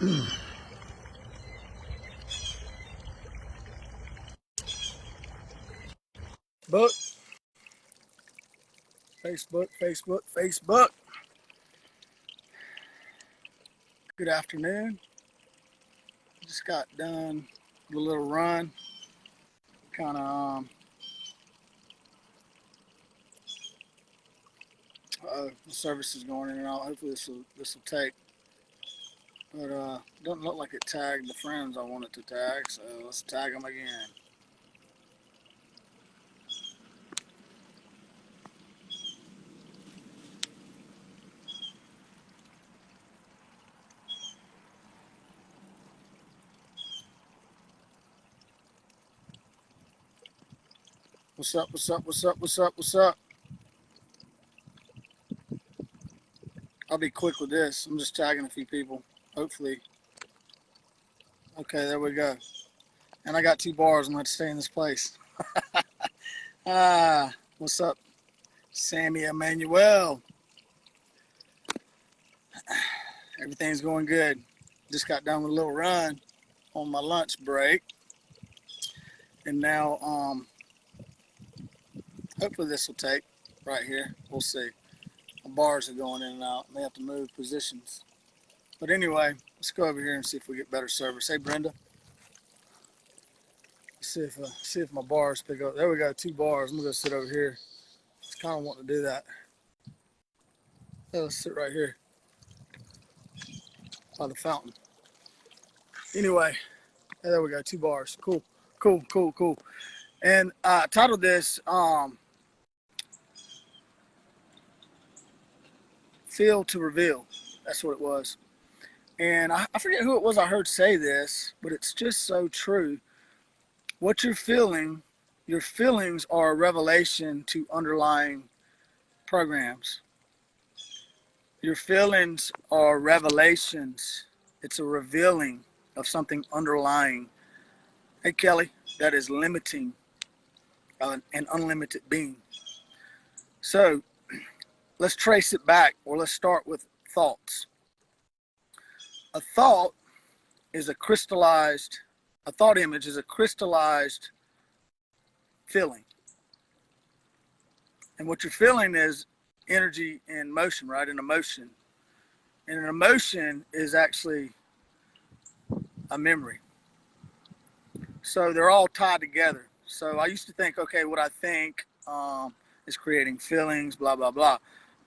Book, Facebook. Good afternoon. Just got done with a little run. Kind of, the service is going in and out. Hopefully this will take. But doesn't look like it tagged the friends I wanted to tag, so let's tag them again. What's up? What's up? What's up? What's up? What's up? I'll be quick with this. I'm just tagging a few people. Hopefully. Okay, there we go. And I got 2 bars. I'm going to stay in this place. What's up, Sammy Emmanuel? Everything's going good. Just got done with a little run on my lunch break. And now, hopefully this will take right here. We'll see. The bars are going in and out. May have to move positions. But anyway, let's go over here and see if we get better service. Hey, Brenda. Let's see if my bars pick up. There we go, 2 bars. I'm going to go sit over here. Just kind of want to do that. Yeah, let's sit right here by the fountain. Anyway, there we go, 2 bars. Cool. And I titled this Feel to Reveal. That's what it was. And I forget who it was I heard say this, but it's just so true. What you're feeling, your feelings are a revelation to underlying programs. Your feelings are revelations. It's a revealing of something underlying. Hey, Kelly, that is limiting an unlimited being. So let's trace it back, or let's start with thoughts. A thought image is a crystallized feeling. And what you're feeling is energy in motion, right? An emotion. And an emotion is actually a memory. So they're all tied together. So I used to think, okay, what I think is creating feelings, blah, blah, blah.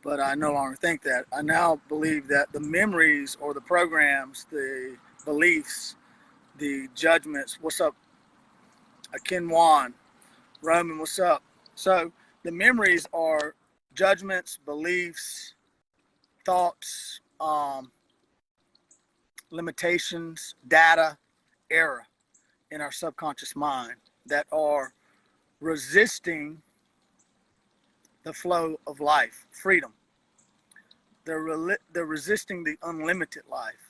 But I no longer think that. I now believe that the memories or the programs, the beliefs, the judgments, what's up, Akinwan, Roman, what's up? So the memories are judgments, beliefs, thoughts, limitations, data, error in our subconscious mind that are resisting the flow of life, freedom. They're resisting the unlimited life.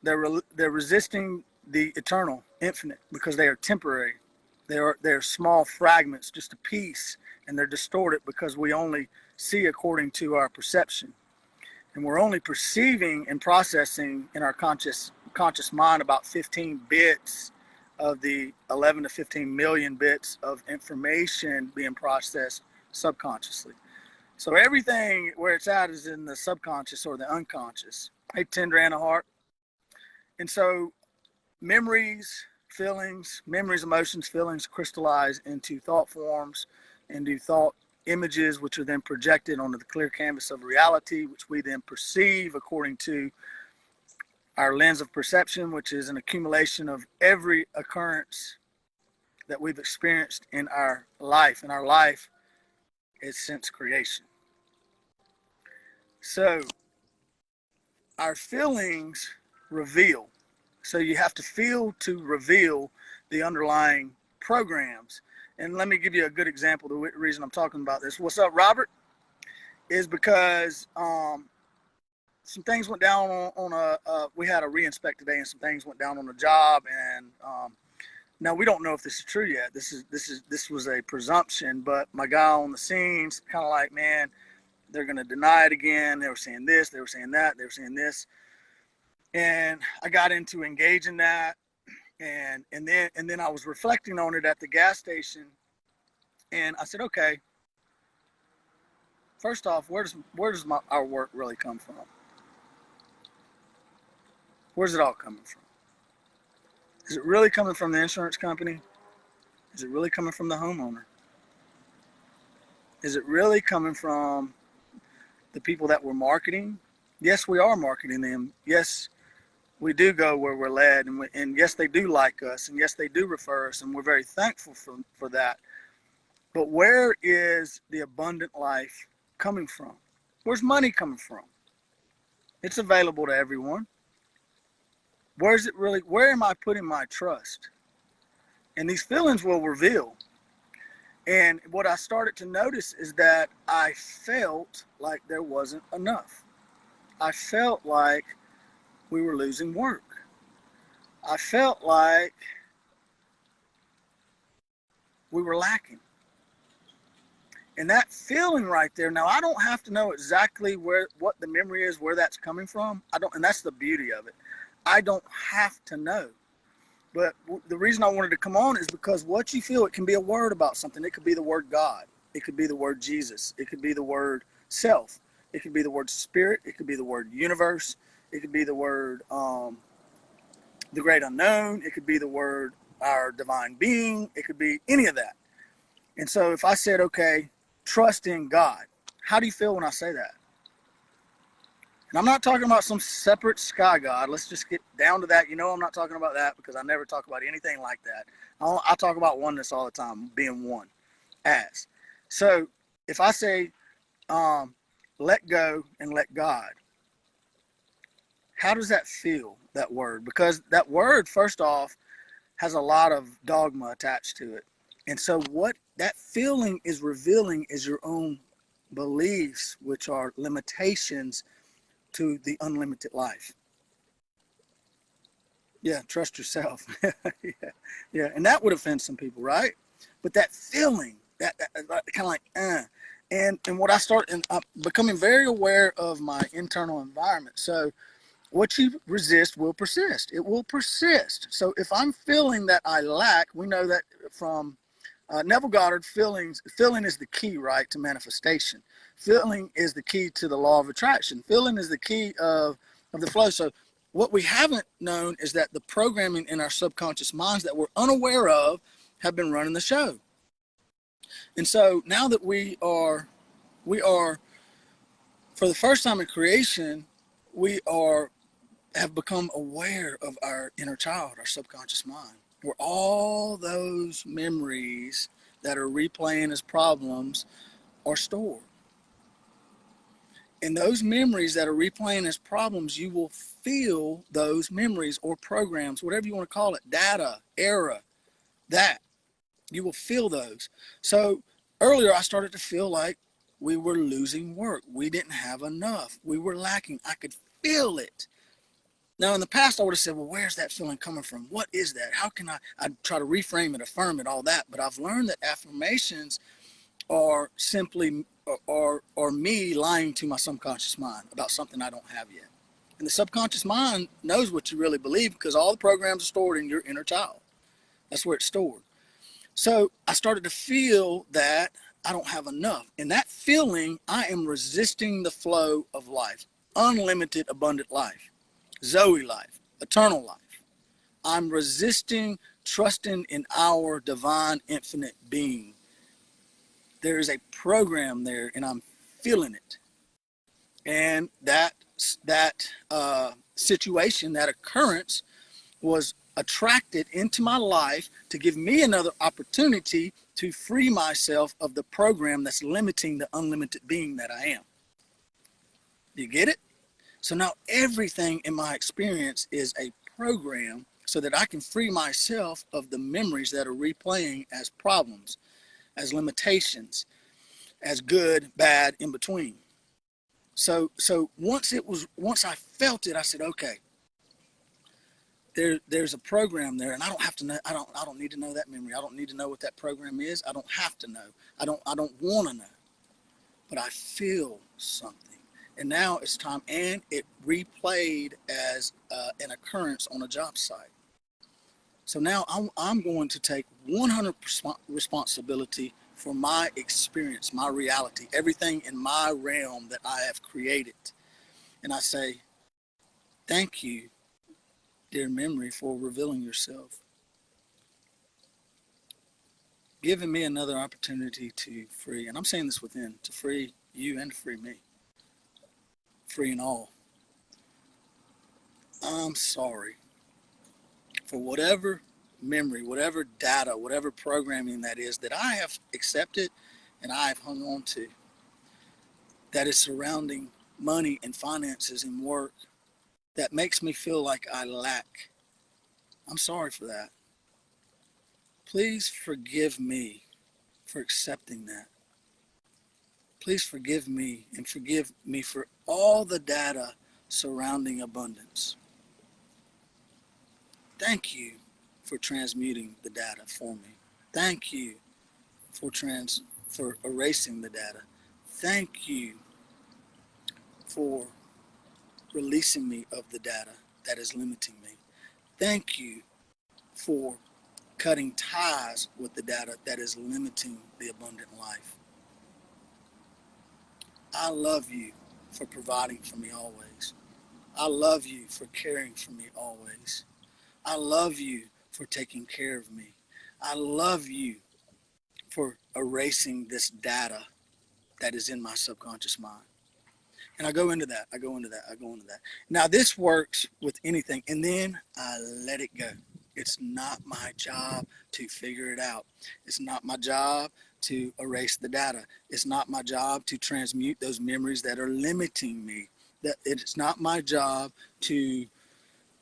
They're resisting the eternal, infinite, because they are temporary. They're small fragments, just a piece, and they're distorted because we only see according to our perception. And we're only perceiving and processing in our conscious mind about 15 bits of the 11 to 15 million bits of information being processed subconsciously. So everything where it's at is in the subconscious or the unconscious. Hey, Tender Anna Hart. And so memories, emotions, feelings crystallize into thought forms, into thought images, which are then projected onto the clear canvas of reality, which we then perceive according to our lens of perception, which is an accumulation of every occurrence that we've experienced in our life. And our life is since creation. So our feelings reveal. So you have to feel to reveal the underlying programs. And let me give you a good example. The reason I'm talking about this, what's up, Robert, is because some things went down on we had a re-inspect today, and some things went down on the job. And now we don't know if this is true yet. This was a presumption, but my guy on the scene's kind of like, man, they're going to deny it again. They were saying this, they were saying that, they were saying this. And I got into engaging that, and then I was reflecting on it at the gas station, and I said, okay, first off, where does our work really come from? Where's it all coming from? Is it really coming from the insurance company? Is it really coming from the homeowner? Is it really coming from the people that we're marketing? Yes, we are marketing them. Yes, we do go where we're led, and yes, they do like us, and yes, they do refer us, and we're very thankful for that. But where is the abundant life coming from? Where's money coming from? It's available to everyone. Where's it really? Where am I putting my trust? And these feelings will reveal. And what I started to notice is that I felt like there wasn't enough. I felt like we were losing work. I felt like we were lacking. And that feeling right there, now I don't have to know exactly what the memory is, where that's coming from. And that's the beauty of it. I don't have to know. But the reason I wanted to come on is because what you feel, it can be a word about something. It could be the word God. It could be the word Jesus. It could be the word self. It could be the word spirit. It could be the word universe. It could be the word the great unknown. It could be the word our divine being. It could be any of that. And so if I said, okay, trust in God, how do you feel when I say that? And I'm not talking about some separate sky God. Let's just get down to that. I'm not talking about that, because I never talk about anything like that. I talk about oneness all the time, being one as. So if I say, let go and let God, how does that feel, that word? Because that word, first off, has a lot of dogma attached to it. And so what that feeling is revealing is your own beliefs, which are limitations to the unlimited life. Yeah, trust yourself. Yeah, yeah, and that would offend some people, right? But that feeling, that kind of like, and what I start, and I'm becoming very aware of my internal environment. So what you resist will persist. It will persist. So if I'm feeling that I lack, we know that from Neville Goddard, feeling is the key, right, to manifestation. Feeling is the key to the law of attraction. Feeling is the key of the flow. So what we haven't known is that the programming in our subconscious minds that we're unaware of have been running the show. And so now that we are, for the first time in creation, we have become aware of our inner child, our subconscious mind, where all those memories that are replaying as problems are stored. And those memories that are replaying as problems, you will feel those memories or programs, whatever you want to call it, data, era, that. You will feel those. So earlier I started to feel like we were losing work. We didn't have enough. We were lacking. I could feel it. Now, in the past, I would have said, well, where's that feeling coming from? What is that? How can I'd try to reframe it, affirm it, all that. But I've learned that affirmations are simply, or me lying to my subconscious mind about something I don't have yet. And the subconscious mind knows what you really believe, because all the programs are stored in your inner child. That's where it's stored. So I started to feel that I don't have enough. And that feeling, I am resisting the flow of life, unlimited, abundant life. Zoe life, eternal life. I'm resisting trusting in our divine infinite being. There is a program there, and I'm feeling it. And that situation, that occurrence, was attracted into my life to give me another opportunity to free myself of the program that's limiting the unlimited being that I am. Do you get it? So now everything in my experience is a program, so that I can free myself of the memories that are replaying as problems, as limitations, as good, bad, in between. So once I felt it, I said, okay, there's a program there, and I don't have to know. I don't need to know that memory. I don't need to know what that program is. I don't have to know. I don't want to know. But I feel something. And now it's time, and it replayed as an occurrence on a job site. So now I'm going to take 100% responsibility for my experience, my reality, everything in my realm that I have created. And I say, thank you, dear memory, for revealing yourself, giving me another opportunity to free. And I'm saying this within, to free you and to free me, free and all. I'm sorry for whatever memory, whatever data, whatever programming that is that I have accepted and I have hung on to, that is surrounding money and finances and work, that makes me feel like I lack. I'm sorry for that. Please forgive me for accepting that. Please forgive me, and forgive me for all the data surrounding abundance. Thank you for transmuting the data for me. Thank you for erasing the data. Thank you for releasing me of the data that is limiting me. Thank you for cutting ties with the data that is limiting the abundant life. I love you for providing for me always. I love you for caring for me always. I love you for taking care of me. I love you for erasing this data that is in my subconscious mind. And I go into that. Now, this works with anything, and then I let it go. It's not my job to figure it out. It's not my job to erase the data. It's not my job to transmute those memories that are limiting me. That it's not my job to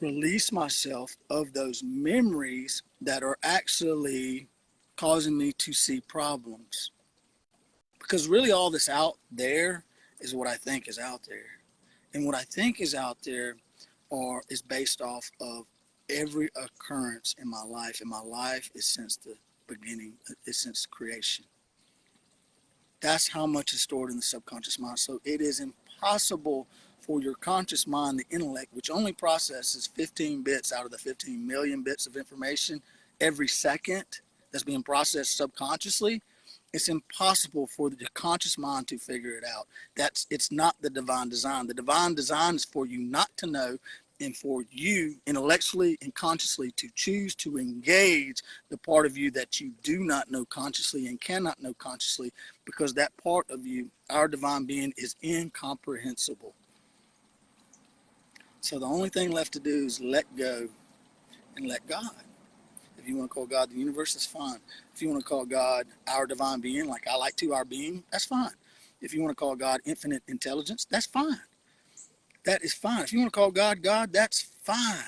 release myself of those memories that are actually causing me to see problems. Because really all this out there is what I think is out there. And what I think is out there is based off of every occurrence in my life. And my life is since the beginning, is since creation. That's how much is stored in the subconscious mind. So it is impossible for your conscious mind, the intellect, which only processes 15 bits out of the 15 million bits of information every second that's being processed subconsciously. It's impossible for the conscious mind to figure it out. It's not the divine design. The divine design is for you not to know, and for you intellectually and consciously to choose to engage the part of you that you do not know consciously and cannot know consciously, because that part of you, our divine being, is incomprehensible. So the only thing left to do is let go and let God. If you want to call God the universe, that's fine. If you want to call God our divine being, like I like to, our being, that's fine. If you want to call God infinite intelligence, that's fine. That is fine. If you want to call God God, that's fine.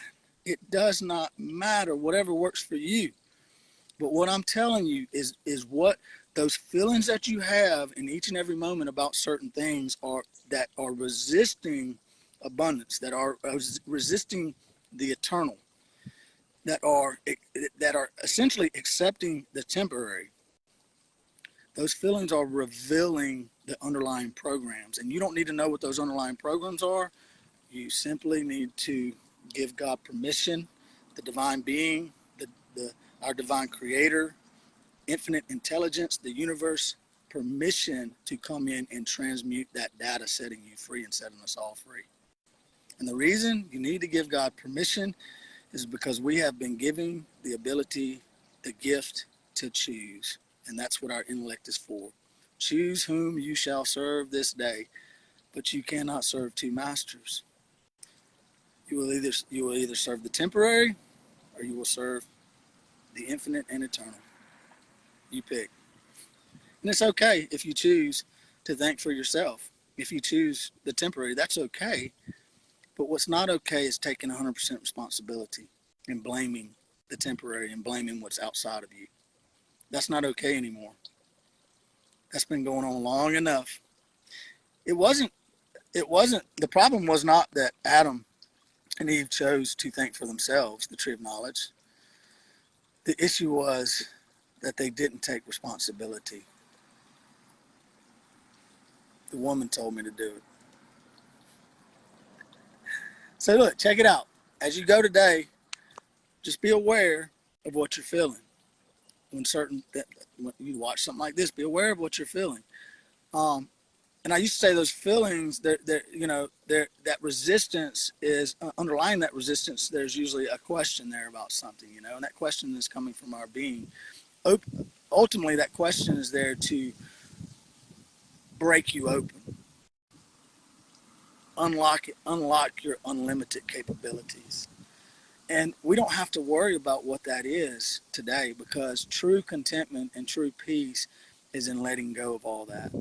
It does not matter, whatever works for you. But what I'm telling you is what those feelings that you have in each and every moment about certain things are, that are resisting abundance, that are resisting the eternal, that are essentially accepting the temporary. Those feelings are revealing the underlying programs, and you don't need to know what those underlying programs are. You simply need to give God permission, the divine being, our divine creator, infinite intelligence, the universe, permission to come in and transmute that data, setting you free and setting us all free. And the reason you need to give God permission is because we have been given the ability, the gift to choose. And that's what our intellect is for. Choose whom you shall serve this day, but you cannot serve two masters. You will either serve the temporary, or you will serve the infinite and eternal. You pick. And it's okay if you choose to think for yourself. If you choose the temporary, that's okay. But what's not okay is taking 100% responsibility and blaming the temporary and blaming what's outside of you. That's not okay anymore. That's been going on long enough. It wasn't, the problem was not that Adam and Eve chose to think for themselves, the tree of knowledge. The issue was that they didn't take responsibility. The woman told me to do it. So look, check it out. As you go today, just be aware of what you're feeling. When you watch something like this, be aware of what you're feeling. And I used to say those feelings, that resistance is underlying that resistance. There's usually a question there about something, and that question is coming from our being. Ultimately, that question is there to break you open, unlock your unlimited capabilities. And we don't have to worry about what that is today, because true contentment and true peace is in letting go of all that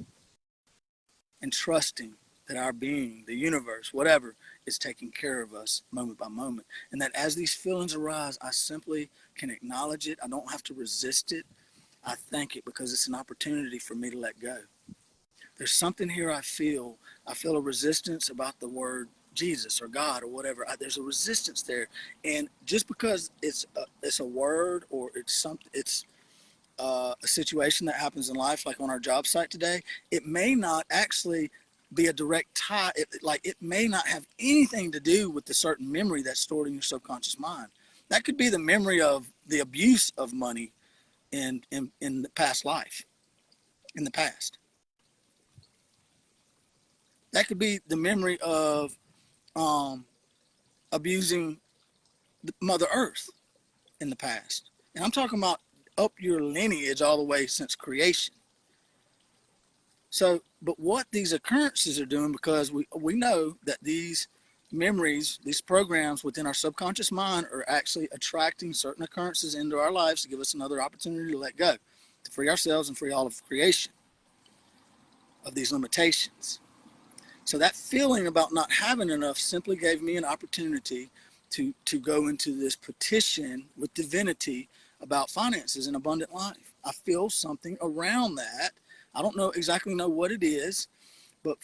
and trusting that our being, the universe, whatever, is taking care of us moment by moment. And that as these feelings arise, I simply can acknowledge it. I don't have to resist it. I thank it, because it's an opportunity for me to let go. There's something here I feel. I feel a resistance about the word Jesus or God or whatever. There's a resistance there. And just because it's a word, or it's a situation that happens in life, like on our job site today, it may not actually be a direct tie. It may not have anything to do with the certain memory that's stored in your subconscious mind. That could be the memory of the abuse of money in the past life, in the past. That could be the memory of abusing Mother Earth in the past. And I'm talking about up your lineage all the way since creation. So, but what these occurrences are doing, because we know that these memories, these programs within our subconscious mind are actually attracting certain occurrences into our lives to give us another opportunity to let go, to free ourselves and free all of creation of these limitations. So that feeling about not having enough simply gave me an opportunity to go into this petition with divinity about finances and abundant life. I feel something around that. I don't exactly know what it is, but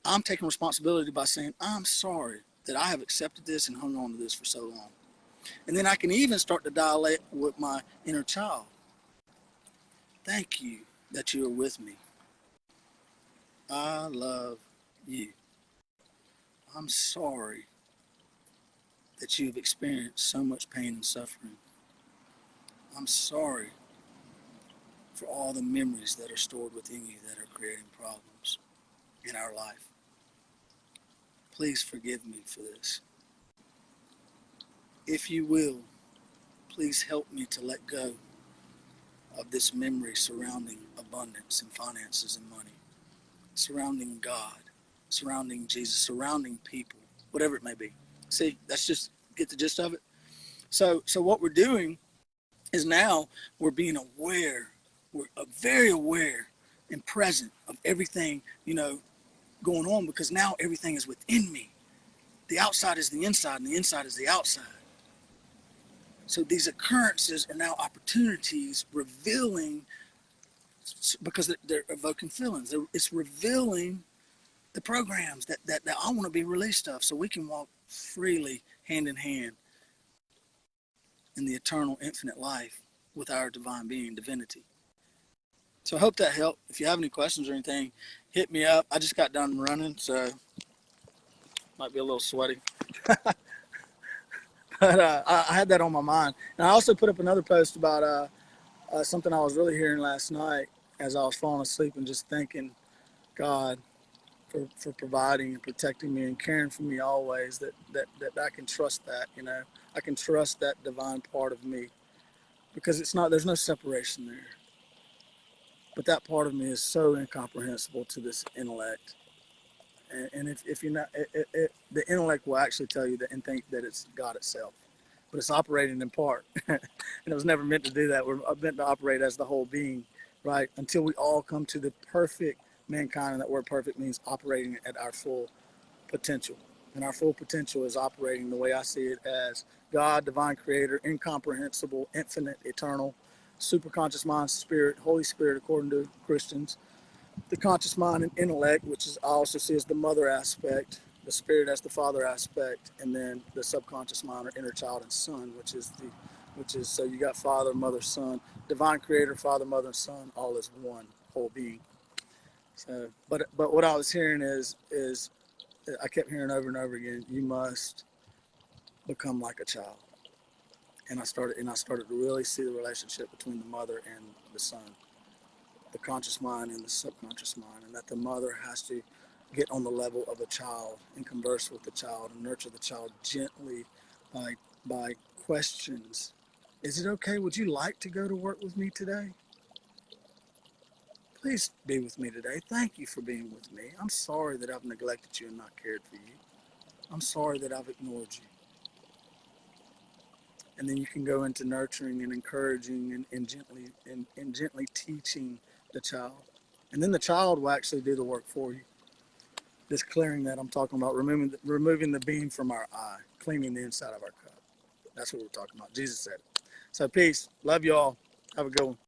I'm taking responsibility by saying, I'm sorry that I have accepted this and hung on to this for so long. And then I can even start to dialogue with my inner child. Thank you that you are with me. I love you. I'm sorry that you've experienced so much pain and suffering. I'm sorry for all the memories that are stored within you that are creating problems in our life. Please forgive me for this. If you will, please help me to let go of this memory surrounding abundance and finances and money, surrounding God, surrounding Jesus, surrounding people, whatever it may be. See, that's just get the gist of it. So what we're doing is now we're being aware. We're very aware and present of everything, going on, because now everything is within me. The outside is the inside, and the inside is the outside. So these occurrences are now opportunities revealing, because they're evoking feelings. It's revealing the programs that I want to be released of, so we can walk freely, hand in hand, in the eternal, infinite life with our divine being, divinity. So I hope that helped. If you have any questions or anything, hit me up. I just got done running, so might be a little sweaty. But I had that on my mind. And I also put up another post about something I was really hearing last night as I was falling asleep, and just thanking God for providing and protecting me and caring for me always, that I can trust that, I can trust that divine part of me, because there's no separation there. But that part of me is so incomprehensible to this intellect. And if you're not, the intellect will actually tell you that and think that it's God itself, but it's operating in part. And it was never meant to do that. We're meant to operate as the whole being, right? Until we all come to the perfect mankind, and that word perfect means operating at our full potential. And our full potential is operating the way I see it as God, divine creator, incomprehensible, infinite, eternal, superconscious mind, spirit, Holy Spirit, according to Christians. The conscious mind and intellect, which is I also see as the mother aspect, the spirit as the father aspect, and then the subconscious mind or inner child and son, which is so you got father, mother, son, divine creator, father, mother, and son, all as one whole being. So, but what I was hearing is I kept hearing over and over again, you must become like a child. And I started to really see the relationship between the mother and the son, the conscious mind and the subconscious mind, and that the mother has to get on the level of a child and converse with the child and nurture the child gently by questions. Is it okay? Would you like to go to work with me today? Please be with me today. Thank you for being with me. I'm sorry that I've neglected you and not cared for you. I'm sorry that I've ignored you. And then you can go into nurturing and encouraging and gently teaching the child. And then the child will actually do the work for you. This clearing that I'm talking about, removing the beam from our eye, cleaning the inside of our cup. That's what we're talking about. Jesus said it. So peace. Love you all. Have a good one.